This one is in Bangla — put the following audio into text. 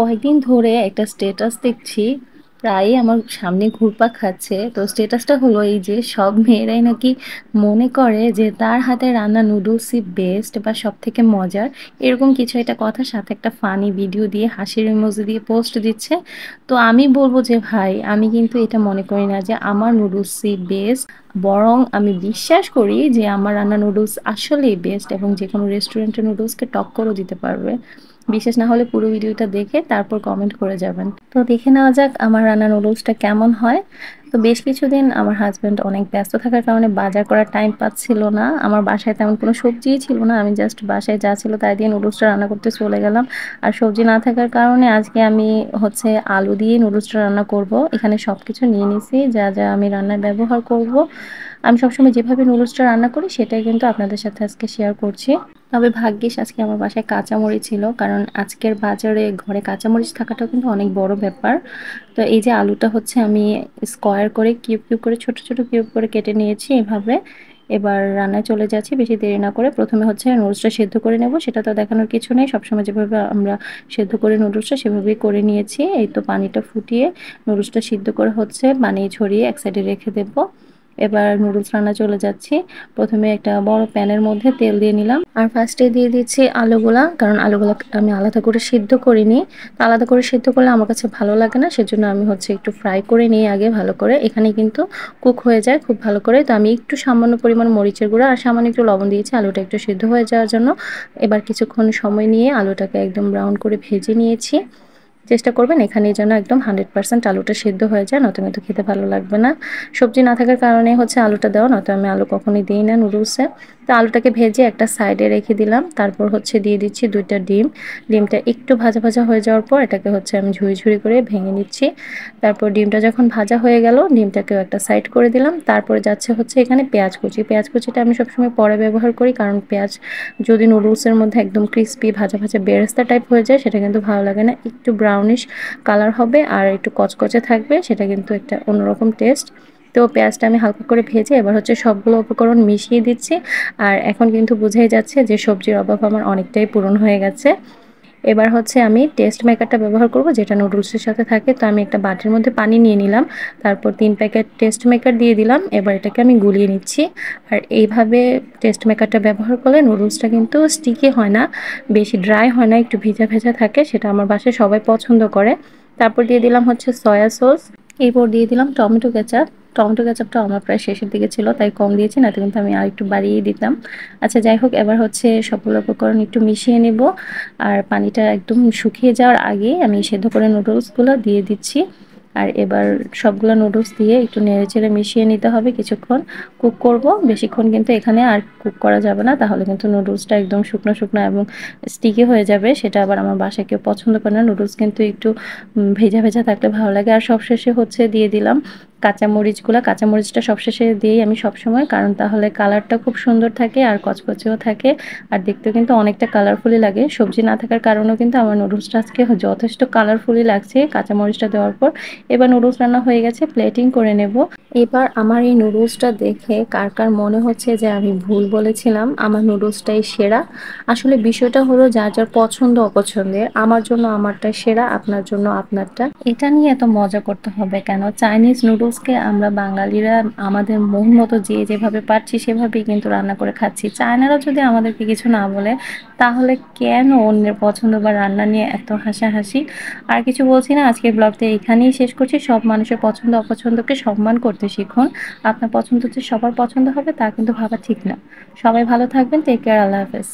কয়েকদিন ধরে একটা স্ট্যাটাস দেখছি, প্রায়ই আমার সামনে ঘুরপাক খাচ্ছে। তো স্ট্যাটাসটা হলো এই যে সব মেয়েরাই নাকি মনে করে যে তার হাতের রান্না নুডলসই বেস্ট বা সবথেকে মজার। এরকম কিছু একটা কথার সাথে একটা ফানি ভিডিও দিয়ে হাসির ইমোজি দিয়ে পোস্ট দিচ্ছে। তো আমি বলব যে ভাই আমি কিন্তু এটা মনে করি না যে আমার নুডলসই বেস্ট। বরং আমি বিশ্বাস করি যে আমার রান্না নুডলস আসলেই বেস্ট এবং যেকোনো রেস্টুরেন্টের নুডলসকে টক্করও দিতে পারবে। বিশ্বাস না হলে পুরো ভিডিওটা দেখে তারপর কমেন্ট করে যাবেন। তো দেখে নেওয়া যাক আমার রান্না নুডলসটা কেমন হয়। তো বেশ কিছুদিন আমার হাসব্যান্ড অনেক ব্যস্ত থাকার কারণে বাজার করার টাইম পাচ্ছিল না। আমার বাসায় তেমন কোনো সবজিই ছিল না। আমি জাস্ট বাসায় যা ছিল তাই দিয়ে নুডলসটা রান্না করতে চলে গেলাম। আর সবজি না থাকার কারণে আজকে আমি আলু দিয়ে নুডলসটা রান্না করব। এখানে সবকিছু নিয়ে নিছি যা, যা আমি রান্নায় ব্যবহার করব। আমি সবসময় যেভাবে নুডলসটা রান্না করি সেটাই কিন্তু আপনাদের সাথে আজকে শেয়ার করছি। তবে ভাগ্যিস আজকে আমার বাসায় কাঁচামরিচ ছিল, কারণ আজকের বাজারে ঘরে কাঁচামরিচ থাকাটাও কিন্তু অনেক বড় ব্যাপার। তো এই যে আলুটা আমি স্কোয়ার করে কিউব কিউব করে ছোট ছোট কিউব করে কেটে নিয়েছি এভাবে। এবার রান্নায় চলে যাচ্ছি বেশি দেরি না করে। প্রথমে নুডলসটা সেদ্ধ করে নেব, সেটা তো দেখানোর কিছু নেই, সবসময় যেভাবে আমরা সেদ্ধ করে নুডলসটা সেভাবেই করে নিয়েছি। এই তো পানিটা ফুটিয়ে নুডলসটা সিদ্ধ করে পানি ছড়িয়ে এক সাইডে রেখে দেবো। এবার নুডলস রান্না চলে যাচ্ছি। প্রথমে একটা বড় প্যানের মধ্যে তেল দিয়ে নিলাম আর ফার্স্টে দিয়ে দিচ্ছি আলুগুলা, কারণ আলুগুলা আমি আলাদা করে সিদ্ধ করিনি। তো আলাদা করে সিদ্ধ করলে আমার কাছে ভালো লাগে না, সেজন্য আমি একটু ফ্রাই করে নিই আগে ভালো করে। এখানে কিন্তু কুক হয়ে যায় খুব ভালো করে। তো আমি একটু সামান্য পরিমাণ মরিচের গুঁড়া আর সামান্য একটু লবণ দিয়েছি আলুটা একটু সিদ্ধ হয়ে যাওয়ার জন্য। এবার কিছুক্ষণ সময় নিয়ে আলুটাকে একদম ব্রাউন করে ভেজে নিয়েছি। চেষ্টা করবেন এখানে যেন একদম 100% আলুটা সিদ্ধ হয়ে যায়, নয়তো কিন্তু খেতে ভালো লাগবে না। সবজি না থাকার কারণে আলুটা দেওয়া, নয়তো আমি আলু কখনোই দিই না নুডলসে। তো আলুটাকে ভেজে একটা সাইডে রেখে দিলাম। তারপর দিয়ে দিচ্ছি 2টা ডিম। ডিমটা একটু ভাজা ভাজা হয়ে যাওয়ার পর এটাকে আমি ঝুড়ি ঝুড়ি করে ভেঙে নিচ্ছি। তারপর ডিমটা যখন ভাজা হয়ে গেল ডিমটাকেও একটা সাইড করে দিলাম। তারপরে যাচ্ছে এখানে পেঁয়াজ কুচি। পেঁয়াজ কুচিটা আমি সবসময় পরে ব্যবহার করি, কারণ পেঁয়াজ যদি নুডলসের মধ্যে একদম ক্রিস্পি ভাজা ভাজা বেরেস্তা টাইপ হয়ে যায় সেটা কিন্তু ভালো লাগে না। একটু ব্রাউনিশ কালার হবে আর একটু কচকচে থাকবে, সেটা কিন্তু একটা অন্যরকম টেস্ট। তো পেঁয়াজটা আমি হালকা করে ভেজে এবার সবগুলো উপকরণ মিশিয়ে দিচ্ছি। আর এখন কিন্তু বোঝাই যাচ্ছে যে সবজির অভাব আমার অনেকটাই পূরণ হয়ে গেছে। এবার আমি টেস্ট মেকারটা ব্যবহার করব, যেটা নুডলসের সাথে থাকে। তো আমি একটা বাটির মধ্যে পানি নিয়ে নিলাম, তারপর 3 প্যাকেট টেস্ট মেকার দিয়ে দিলাম। এবার এটাকে আমি গুলিয়ে নিচ্ছি। আর এইভাবে টেস্ট মেকারটা ব্যবহার করলে নুডলসটা কিন্তু স্টিকি হয় না, বেশি ড্রাই হয় না, একটু ভেজা ভেজা থাকে, সেটা আমার বাসায় সবাই পছন্দ করে। তারপর দিয়ে দিলাম সয়া সস। এরপর দিয়ে দিলাম টমেটো কেচাপ। টমেটো কেচাপটা আমার প্রায় শেষের দিকে ছিল তাই কম দিয়েছি, না তো কিন্তু আমি আরেকটু বাড়িয়ে দিতাম। আচ্ছা যাই হোক, এবার সবগুলো উপকরণ একটু মিশিয়ে নেব। আর পানিটা একদম শুকিয়ে যাওয়ার আগে আমি সেদ্ধ করে নুডলসগুলো দিয়ে দিচ্ছি। আর এবার সবগুলো নুডলস দিয়ে একটু নেড়েচেড়ে মিশিয়ে নিতে হবে, কিছুক্ষণ কুক করব। বেশিক্ষণ কিন্তু এখানে আর কুক করা যাবে না, তাহলে কিন্তু নুডলসটা একদম শুকনো শুকনো এবং স্টিকি হয়ে যাবে, সেটা আবার আমার বাসায় কেউ পছন্দ করে না। নুডলস কিন্তু একটু ভেজা ভেজা থাকলে ভালো লাগে। আর সবশেষে দিয়ে দিলাম কাঁচামরিচগুলো। কাঁচামরিচটা সবশেষে দিই আমি সবসময়, কারণ তাহলে কালারটা খুব সুন্দর থাকে আর কচকচেও থাকে, আর দেখতেও কিন্তু অনেকটা কালারফুলি লাগে। সবজি না থাকার কারণেও কিন্তু আমার নুডলসটা আজকে যথেষ্ট কালারফুলি লাগছে কাঁচামরিচটা দেওয়ার পর। এবার নুডলস রান্না হয়ে গেছে, প্লেটিং করে নেব। এবার আমার এই নুডলসটা দেখে কার কার মনে হচ্ছে যে আমি ভুল বলেছিলাম, আমার নুডলসটাই সেরা। আসলে বিষয়টা হলো যার যার পছন্দ অপছন্দের। আমার জন্য আমারটা সেরা, আপনার জন্য আপনারটা। এটা নিয়ে এত মজা করতে হবে কেন? চাইনিজ নুডলসকে আমরা বাঙালিরা আমাদের মন মতো যে যেভাবে পারছি সেভাবেই কিন্তু রান্না করে খাচ্ছি। চায়নারা যদি আমাদেরকে কিছু না বলে, তাহলে কেন অন্যের পছন্দ বা রান্না নিয়ে এত হাসাহাসি? আর কিছু বলছি না, আজকের ব্লগটা এখানেই শেষ করছি। সব মানুষের পছন্দ অপছন্দকে সম্মান করতে শিখুন। আপনার পছন্দ যে সবার পছন্দ হবে তা কিন্তু ভাবা ঠিক না। সবাই ভালো থাকবেন। Take care. আল্লাহ হাফেজ।